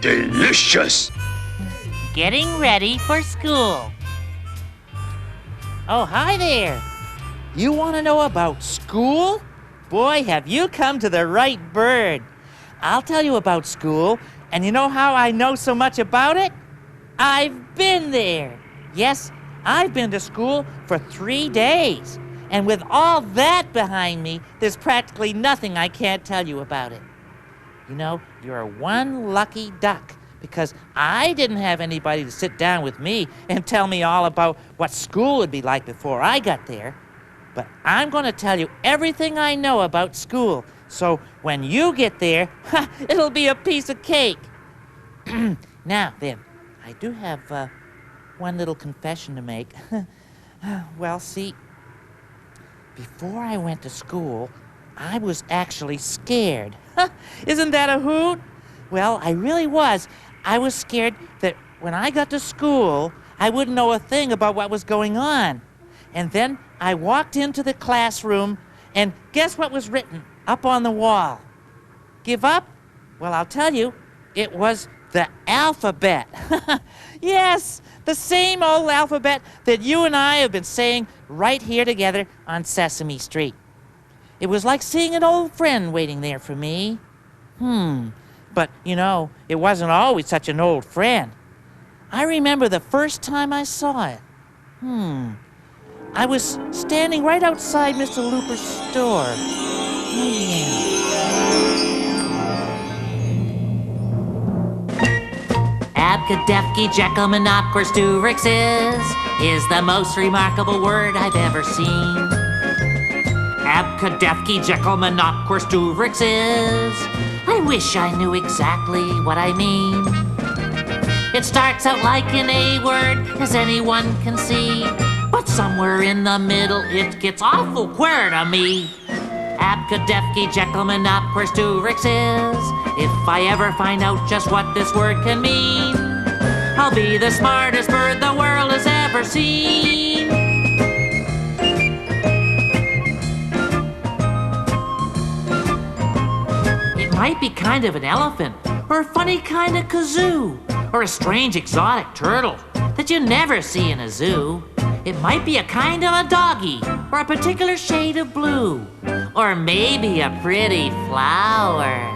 Delicious. Getting ready for school. Oh, hi there. You want to know about school? Boy, have you come to the right bird. I'll tell you about school, and you know how I know so much about it? I've been there. Yes, I've been to school for 3 days. And with all that behind me, there's practically nothing I can't tell you about it. You know, you're one lucky duck, because I didn't have anybody to sit down with me and tell me all about what school would be like before I got there. But I'm going to tell you everything I know about school, so when you get there, it'll be a piece of cake. Now, then, I do have one little confession to make. Well, see, before I went to school, I was actually scared. Isn't that a hoot? Well, I really was. I was scared that when I got to school, I wouldn't know a thing about what was going on. And then I walked into the classroom, and guess what was written up on the wall? Give up? Well, I'll tell you, it was the alphabet. Yes, the same old alphabet that you and I have been saying right here together on Sesame Street. It was like seeing an old friend waiting there for me. But, you know, it wasn't always such an old friend. I remember the first time I saw it. I was standing right outside Mr. Looper's store. Oh, yeah. Abkadefki Jekyllmanopquerstuvix is the most remarkable word I've ever seen. Abkadefki Jekyllmanopquerstuvix I wish I knew exactly what I mean. It starts out like an A word, as anyone can see, but somewhere in the middle it gets awful queer to me. Abkadefki Jekyllmanopquerstuvix if I ever find out just what this word can mean, I'll be the smartest bird the world has ever seen. It might be kind of an elephant, or a funny kind of kazoo, or a strange exotic turtle that you never see in a zoo. It might be a kind of a doggy, or a particular shade of blue, or maybe a pretty flower.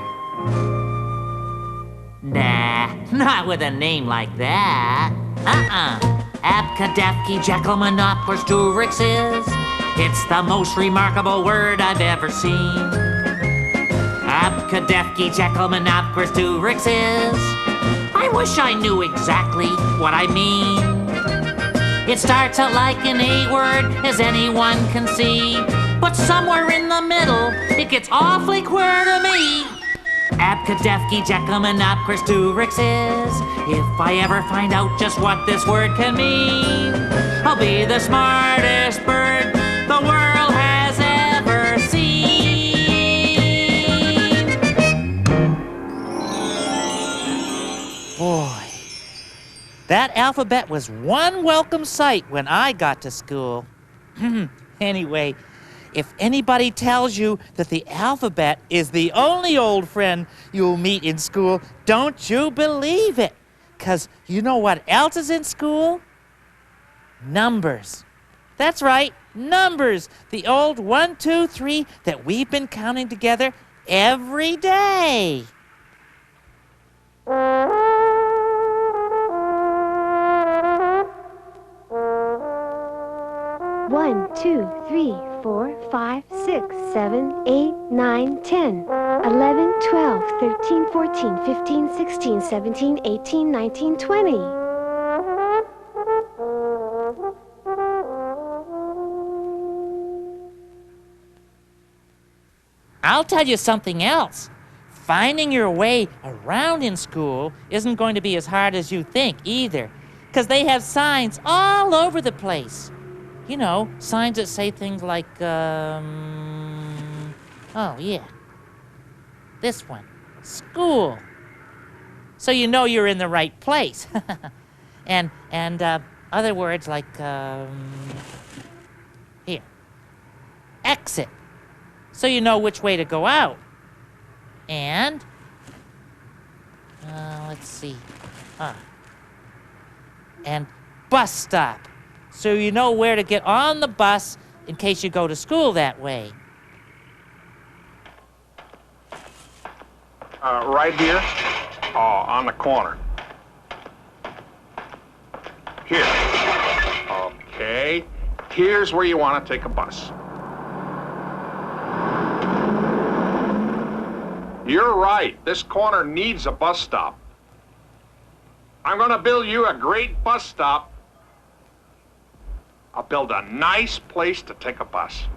Nah, not with a name like that. Abkadefki Jekyllmanopquerstuvix it's the most remarkable word I've ever seen. Abkadefki Jekyllmanopquerstuvix I wish I knew exactly what I mean. It starts out like an A word, as anyone can see, but somewhere in the middle, it gets awfully queer to me. Abkadefki Jekyllmanopquerstuvix if I ever find out just what this word can mean, I'll be the smartest bird the world has ever seen. Boy, that alphabet was one welcome sight when I got to school. Anyway, if anybody tells you that the alphabet is the only old friend you'll meet in school, don't you believe it. 'Cause you know what else is in school? Numbers. That's right, numbers. The old 1, 2, 3 that we've been counting together every day. 1, 2, 3, 4, 5, 6, 7, 8, 9, 10, 11, 12, 13, 14, 15, 16, 17, 18, 19, 20. I'll tell you something else. Finding your way around in school isn't going to be as hard as you think either, because they have signs all over the place. You know, signs that say things like, oh yeah, this one, school. So you know you're in the right place. and other words like, here, exit. So you know which way to go out. And Let's see. And bus stop. So you know where to get on the bus in case you go to school that way. Right here? Oh, on the corner. Here. Okay. Here's where you want to take a bus. You're right. This corner needs a bus stop. I'm going to build you a great bus stop. I'll build a nice place to take a bus.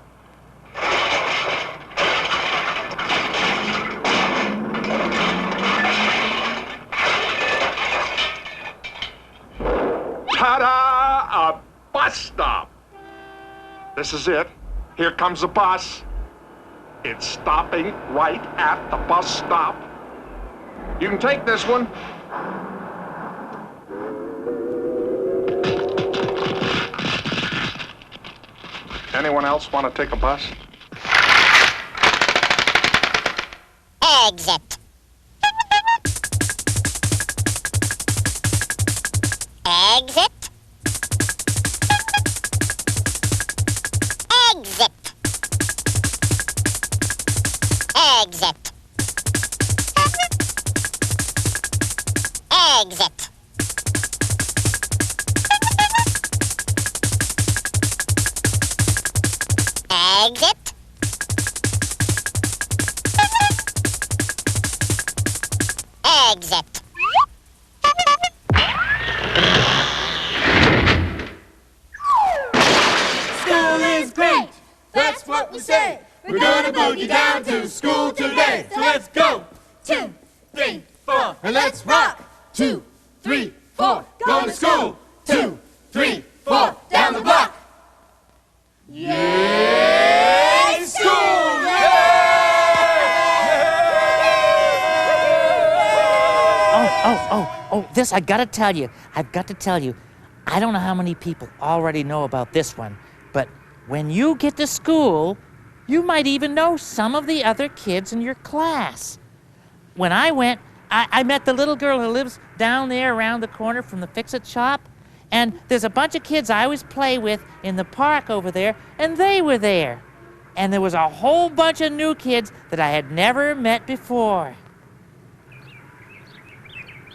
Ta-da! A bus stop. This is it. Here comes the bus. It's stopping right at the bus stop. You can take this one. Anyone else want to take a bus? Exit. Exit. Exit. Exit. Exit. Exit. Exit. School is great, that's what we say. We're gonna boogie down to school today. So let's go. 2, 3, 4, and let's rock. 2, 3, 4, go to school. 2, 3, 4, down the block. Yay, school! Oh, this I gotta tell you. I've got to tell you. I don't know how many people already know about this one, but when you get to school, you might even know some of the other kids in your class. When I went, I met the little girl who lives down there around the corner from the Fix-It shop, and there's a bunch of kids I always play with in the park over there, and they were there. And there was a whole bunch of new kids that I had never met before.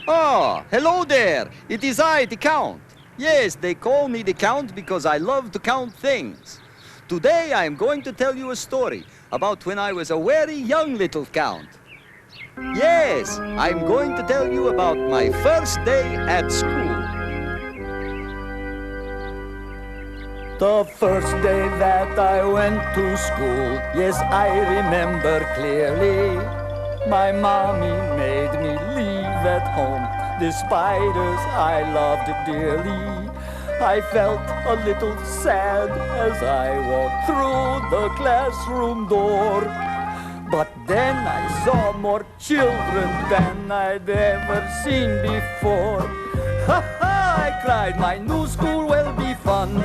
Ah, hello there. It is I, the Count. Yes, they call me the Count because I love to count things. Today I am going to tell you a story about when I was a very young little Count. Yes, I'm going to tell you about my first day at school. The first day that I went to school, yes, I remember clearly. My mommy made me leave at home the spiders I loved dearly. I felt a little sad as I walked through the classroom door. But then I saw more children than I'd ever seen before. Ha ha, I cried, my new school will be fun.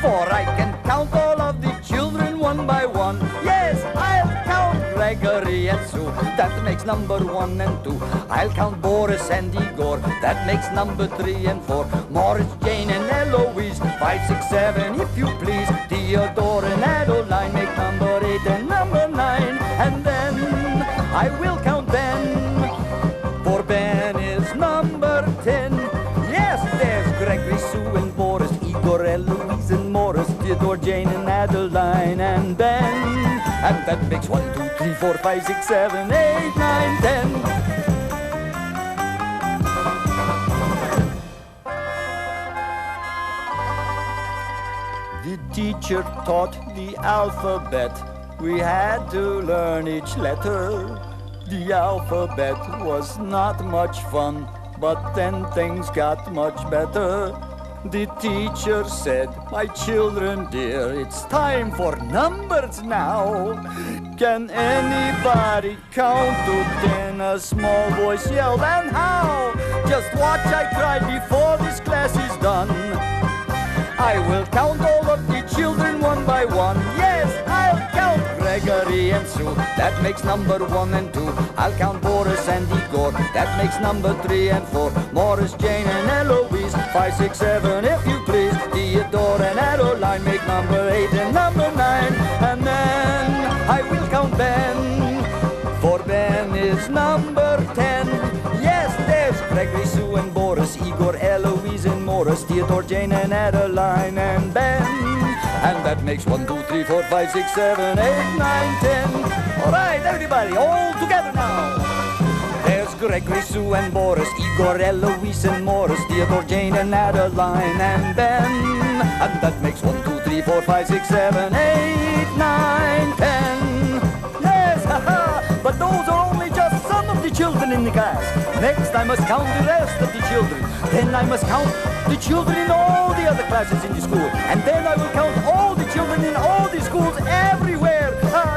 For I can count all of the children one by one. Yes, I'll count Gregory and Sue. That makes number 1 and 2. I'll count Boris and Igor. That makes number 3 and 4. Morris, Jane, and Eloise. 5, 6, 7, if you please. Theodore and Adeline make number 8 and number 9. And then I will count Ben. For Ben is number 10. Yes, there's Gregory, Sue, and Boris, Igor, Eloise, and Morris, Theodore, Jane, and Adeline, and Ben. And that makes 1, 2, 3, 4, 5, 6, 7, 8, 9, 10. The teacher taught the alphabet. We had to learn each letter. The alphabet was not much fun, but then things got much better. The teacher said, my children dear, it's time for numbers now. Can anybody count to 10? A small voice yelled, and how? Just watch, I cried, before this class is done. I will count all of the children one by one. Yes, I'll count Gregory and Sue. you. That makes number 1 and 2. I'll count Boris and Igor. That makes number 3 and 4. Morris, Jane, and Eloise. 5, 6, 7, if you please. Theodore and Adeline make number 8 and number 9. And then I will count Ben. For Ben is number 10. Yes, there's Gregory, Sue, and Boris, Igor, Eloise, and Morris, Theodore, Jane, and Adeline, and Ben. And that makes 1, 2, 3, 4, 5, 6, 7, 8, 9, 10. All right, everybody, all together now. There's Gregory, Sue, and Boris, Igor, Eloise, and Morris, Theodore, Jane, and Adeline, and Ben. And that makes 1, 2, 3, 4, 5, 6, 7, 8, 9, 10. Yes, haha! But those are only just some of the children in the class. Next, I must count the rest of the children. Then I must count the children in all the other classes in the school. And then I will count all the children in all the schools everywhere.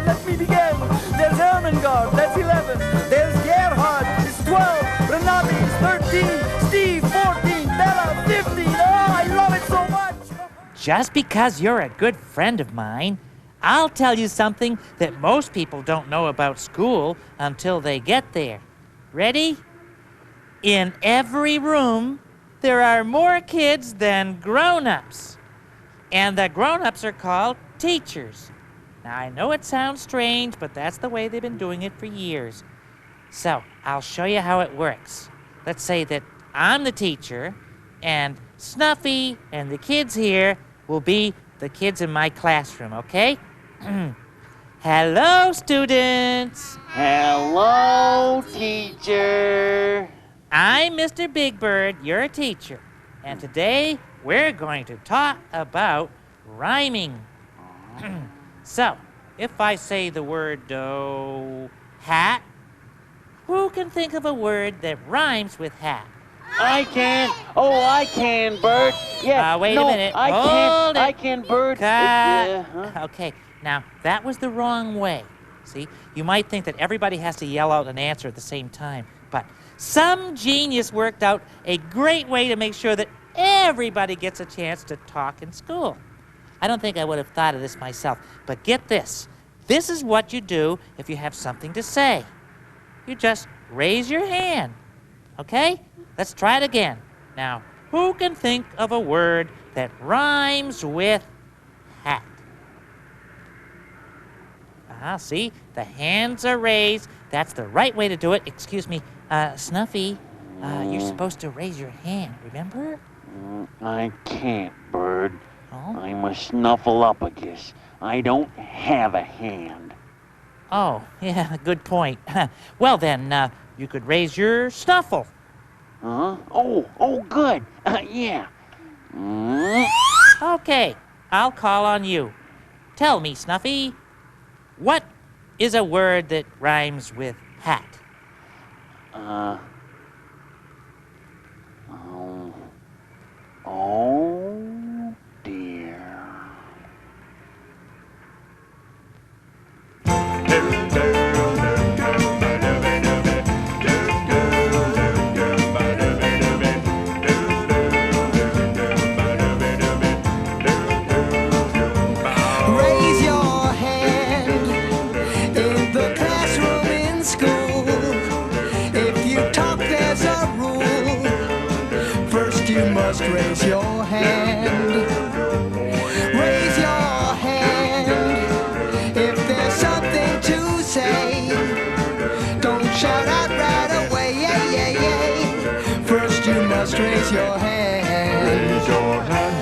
Let me begin. There's Ermengarde, that's 11. There's Gerhard, it's 12. Renate is 13. Steve, 14. Bella, 15. Oh, I love it so much. Just because you're a good friend of mine, I'll tell you something that most people don't know about school until they get there. Ready? In every room, there are more kids than grown-ups. And the grown-ups are called teachers. Now, I know it sounds strange, but that's the way they've been doing it for years. So, I'll show you how it works. Let's say that I'm the teacher, and Snuffy and the kids here will be the kids in my classroom, okay? Hello, students. Hello, teacher. I'm Mr. Big Bird, your teacher. And today, we're going to talk about rhyming. So, if I say the word hat, who can think of a word that rhymes with hat? I can. Oh, I can, Bert. Yeah. Wait no, a minute. I Hold can. it. I can, Bert. Cut. Okay, now, that was the wrong way. See, you might think that everybody has to yell out an answer at the same time, but some genius worked out a great way to make sure that everybody gets a chance to talk in school. I don't think I would have thought of this myself, but get this. This is what you do if you have something to say. You just raise your hand, okay? Let's try it again. Now, who can think of a word that rhymes with hat? See, the hands are raised. That's the right way to do it. Excuse me, Snuffy, you're supposed to raise your hand, remember? I can't, Bird. Oh? I must snuffle up, I guess. I don't have a hand. Oh, yeah, good point. Well then, you could raise your snuffle. Huh? Oh, good. Yeah. Okay, I'll call on you. Tell me, Snuffy, what is a word that rhymes with hat? Oh, dear. Raise your hand in the classroom in school. If you talk, there's a rule. First you must raise your hand. Raise your hand if there's something to say. Don't shout out right away, yeah, yeah, yeah. First you must raise your hand. Raise your hand.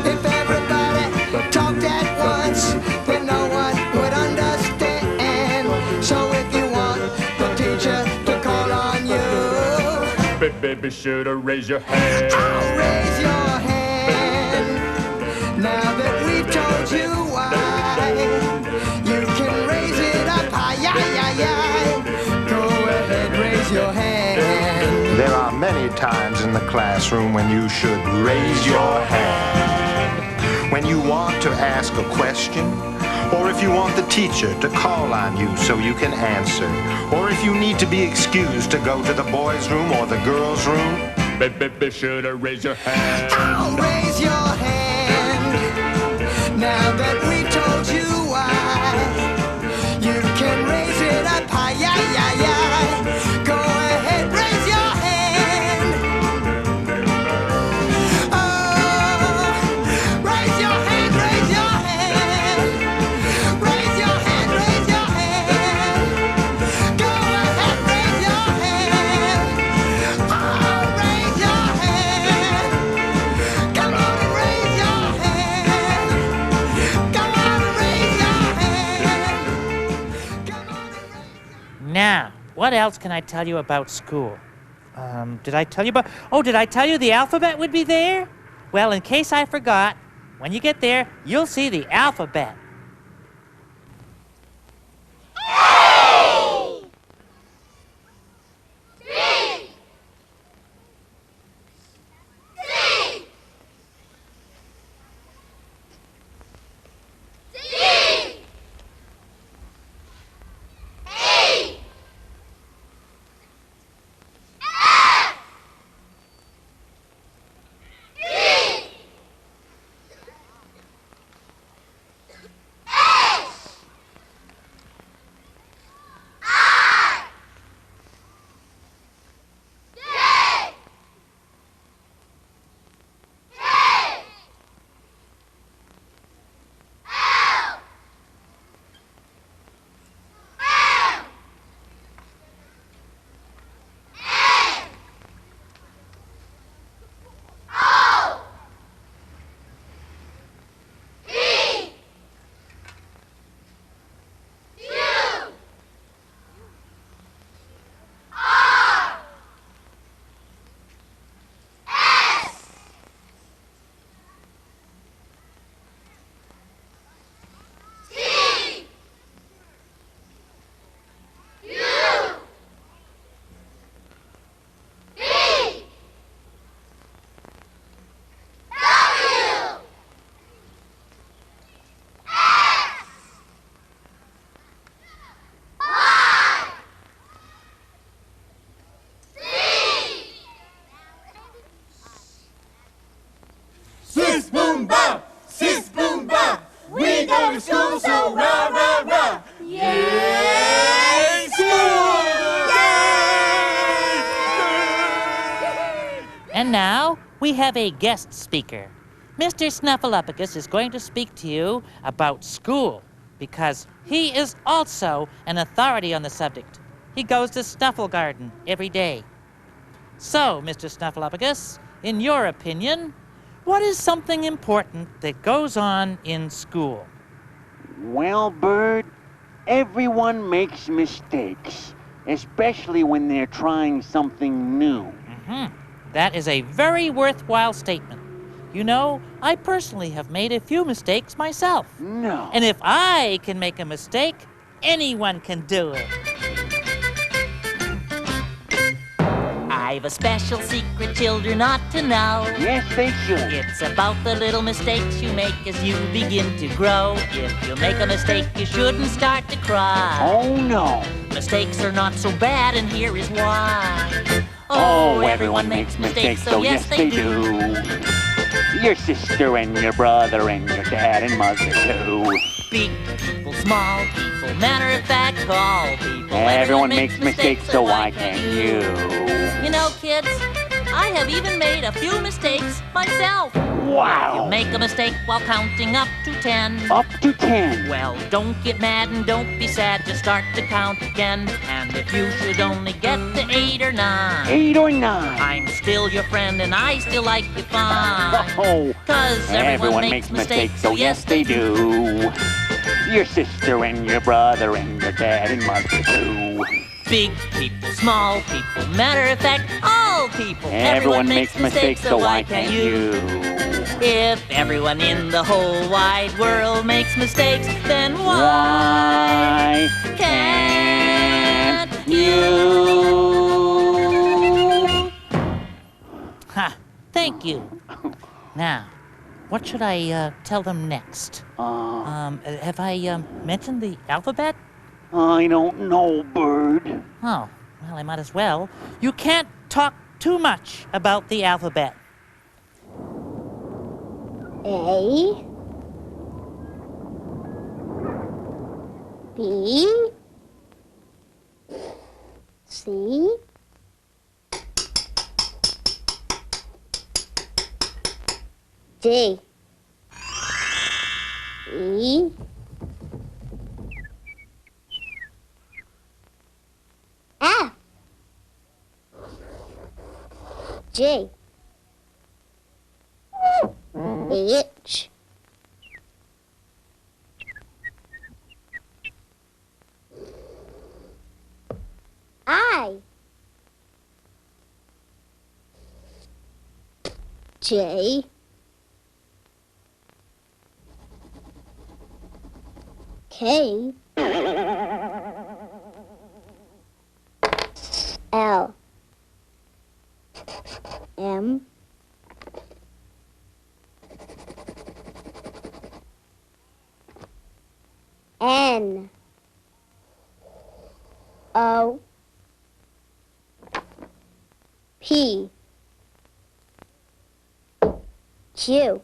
If everybody talked at once, then no one would understand. So if you want the teacher to call on you, Baby, should've raised your hand. I'll raise your hand. Now that we've told you why, you can raise it up high, yeah, yeah, yeah. Go ahead, raise your hand. There are many times in the classroom when you should raise your hand. When you want to ask a question, or if you want the teacher to call on you so you can answer, or if you need to be excused to go to the boys' room or the girls' room. Baby, should've raised your hand. I'll raise your hand. Now that we've told you why, what else can I tell you about school? Did I tell you about... Oh, did I tell you the alphabet would be there? Well, in case I forgot, when you get there, you'll see the alphabet. Sis, boom, bop! Sis, boom, bop! We go to school, so rah, rah, rah! Yay, school! Yay! And now, we have a guest speaker. Mr. Snuffleupagus is going to speak to you about school, because he is also an authority on the subject. He goes to Snuffle Garden every day. So, Mr. Snuffleupagus, in your opinion, what is something important that goes on in school? Well, Bird, everyone makes mistakes, especially when they're trying something new. That is a very worthwhile statement. You know, I personally have made a few mistakes myself. No. And if I can make a mistake, anyone can do it. I've a special secret children ought to know. Yes, they should. It's about the little mistakes you make as you begin to grow. If you make a mistake, you shouldn't start to cry. Oh, no. Mistakes are not so bad, and here is why. Oh, everyone makes mistakes, so yes, they do. Your sister and your brother and your dad and mother, too. Big people, small people, matter of fact, all people. Everyone makes mistakes, so why can't you? You know, kids, I have even made a few mistakes myself. Wow. You make a mistake while counting up to 10. Up to 10. Well, don't get mad and don't be sad, just start to count again. And if you should only get to 8 or 9, 8 or 9. I'm still your friend and I still like you fine. Oh, 'Cause everyone makes mistakes, so yes, they do. Your sister and your brother and your dad and mother, too. Big people, small people, matter of fact, all people. Everyone makes mistakes, so why can't you? If everyone in the whole wide world makes mistakes, then why can't you? Ha! Thank you. Now, what should I tell them next? Have I mentioned the alphabet? I don't know, Bird. Oh, well, I might as well. You can't talk too much about the alphabet. A, B, C, D, E, F, G, H, I, J, K, L, M, N, O, P, Q,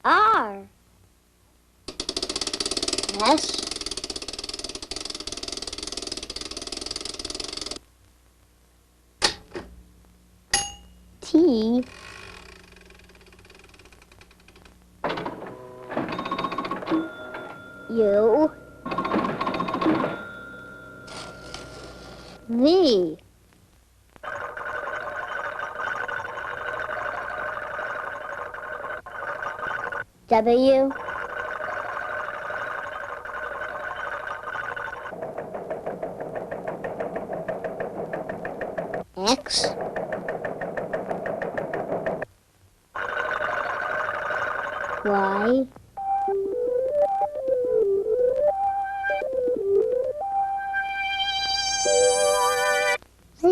R, S, T, U, V, W, X, Y, Z.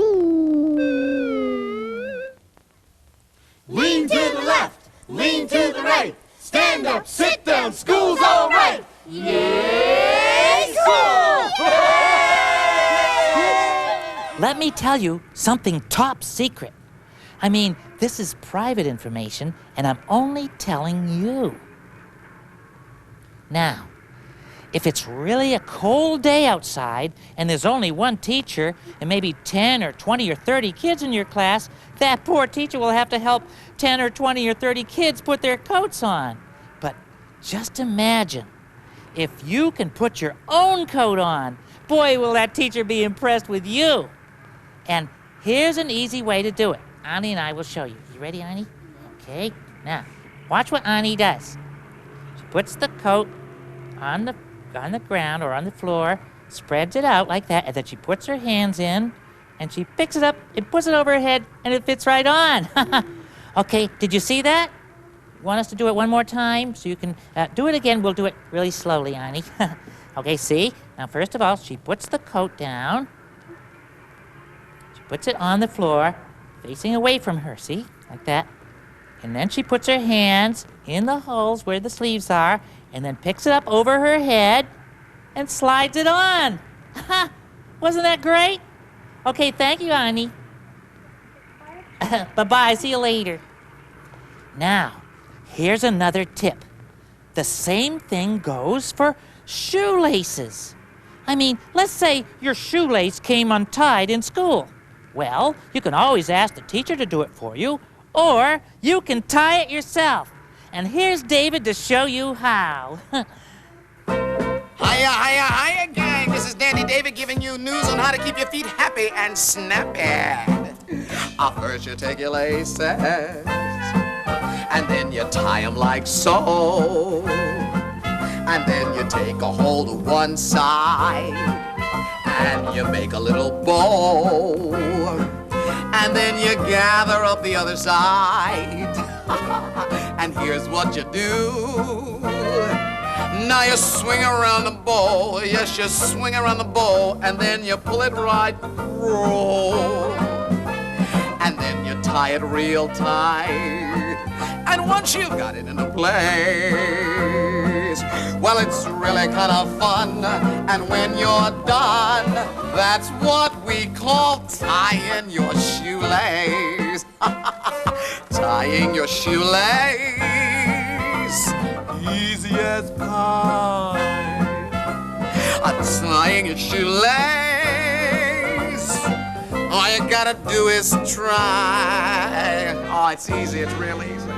Lean to the left, lean to the right. Stand up, sit down, school's all right. Yay, school! Let me tell you something top secret. I mean, this is private information, and I'm only telling you. Now, if it's really a cold day outside and there's only one teacher and maybe 10 or 20 or 30 kids in your class, that poor teacher will have to help 10 or 20 or 30 kids put their coats on. But just imagine, if you can put your own coat on, boy, will that teacher be impressed with you. And here's an easy way to do it. Ani and I will show you. You ready, Ani? Okay, now, watch what Ani does. She puts the coat on the ground or on the floor, spreads it out like that, and then she puts her hands in, and she picks it up and puts it over her head, and it fits right on. Okay, did you see that? Want us to do it one more time so you can do it again? We'll do it really slowly, Ani. Okay, see? Now, first of all, she puts the coat down. She puts it on the floor, facing away from her, see? Like that. And then she puts her hands in the holes where the sleeves are, and then picks it up over her head and slides it on. Wasn't that great? Okay, thank you, Ani. Bye-bye, see you later. Now, here's another tip. The same thing goes for shoelaces. I mean, let's say your shoelace came untied in school. Well, you can always ask the teacher to do it for you, or you can tie it yourself. And here's David to show you how. Hiya, hiya, hiya, gang. This is Dandy David giving you news on how to keep your feet happy and snappy. First you take your laces, and then you tie them like so. And then you take a hold of one side, and you make a little bow. And then you gather up the other side. And here's what you do. Now you swing around the bowl. Yes, you swing around the bowl, and then you pull it right through. And then you tie it real tight. And once you've got it into place, well, it's really kind of fun. And when you're done, that's what we call tying your shoelace. Tying your shoelace, easy as pie. Tying your shoelace, all you gotta do is try. Oh, it's easy, it's real easy.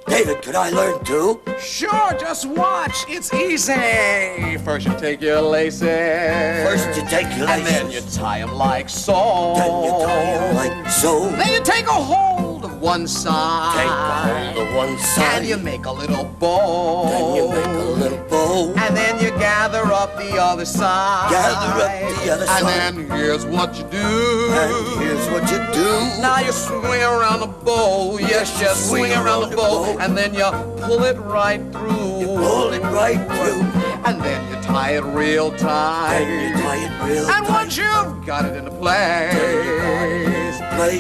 David, can I learn too? Sure, just watch. It's easy. First you take your laces. First you take your and laces. then you tie them like so. Then you tie them like so. Then you take a hold of one side. Take a hold of one side. And you make a little bow. Then you make a little bow. And then you gather up the other side. Gather up the other side. And then here's what you do. And here's what you do. Now you swing around the bowl. Yes, you swing around the bowl. And then you pull it right through. You pull it right through. And then you tie it real tight. Then you tie it real and tight. once you've got it into place,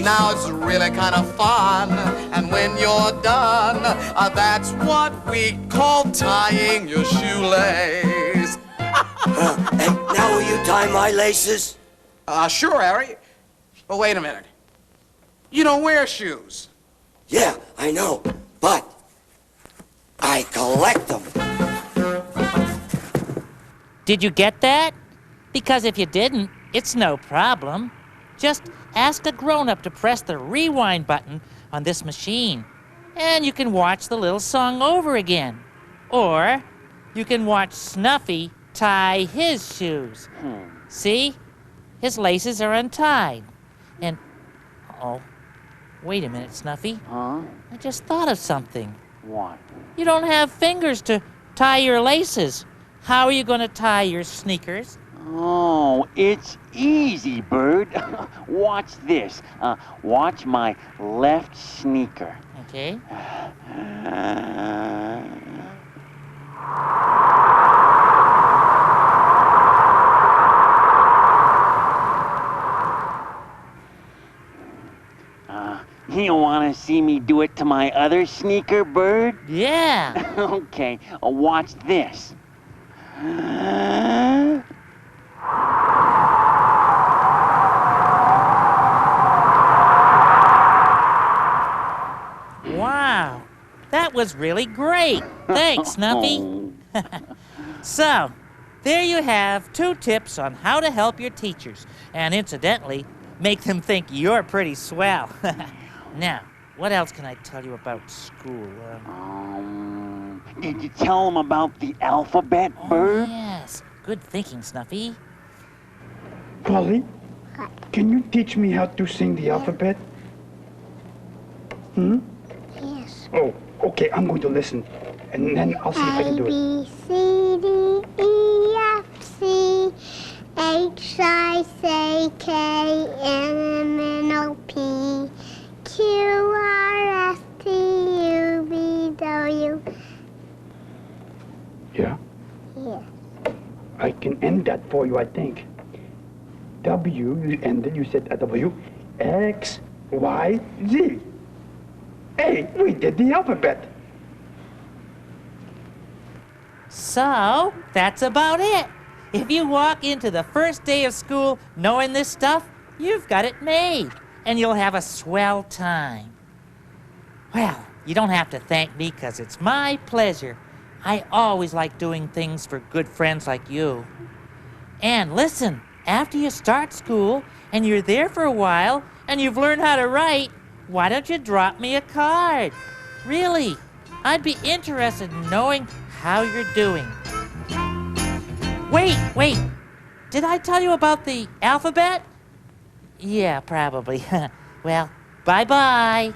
now it's really kind of fun. And when you're done, that's what we call tying your shoelace. And now will you tie my laces? Sure, Harry. But wait a minute. You don't wear shoes. Yeah, I know, but I collect them. Did you get that? Because if you didn't, it's no problem. Just ask a grown-up to press the rewind button on this machine, and you can watch the little song over again. Or you can watch Snuffy tie his shoes. See? His laces are untied. And, uh-oh, wait a minute, Snuffy. Huh? I just thought of something. What? You don't have fingers to tie your laces. How are you going to tie your sneakers? Oh, it's easy, Bird. Watch this. Watch my left sneaker. Okay. You want to see me do it to my other sneaker, Bird? Yeah. Okay, watch this. Wow. That was really great. Thanks, Snuffy. So, there you have 2 tips on how to help your teachers, and incidentally, make them think you're pretty swell. Now, what else can I tell you about school? Did you tell them about the alphabet, Bird? Yes. Good thinking, Snuffy. Polly, can you teach me how to sing the alphabet? Yes. Oh, okay, I'm going to listen. And then I'll see if I can do it. A, B, C, D, E, F, C, H, I, C, K, L, M, N, O, P, Q, R, S, T, U, V, W. Yeah? Yes. I can end that for you, I think. W, you ended, you said a W. X, Y, Z. Hey, we did the alphabet. So, that's about it. If you walk into the first day of school knowing this stuff, you've got it made, and you'll have a swell time. Well, you don't have to thank me, 'cause it's my pleasure. I always like doing things for good friends like you. And listen, after you start school, and you're there for a while, and you've learned how to write, why don't you drop me a card? Really, I'd be interested in knowing how you're doing. Wait, did I tell you about the alphabet? Yeah, probably. Well, bye-bye.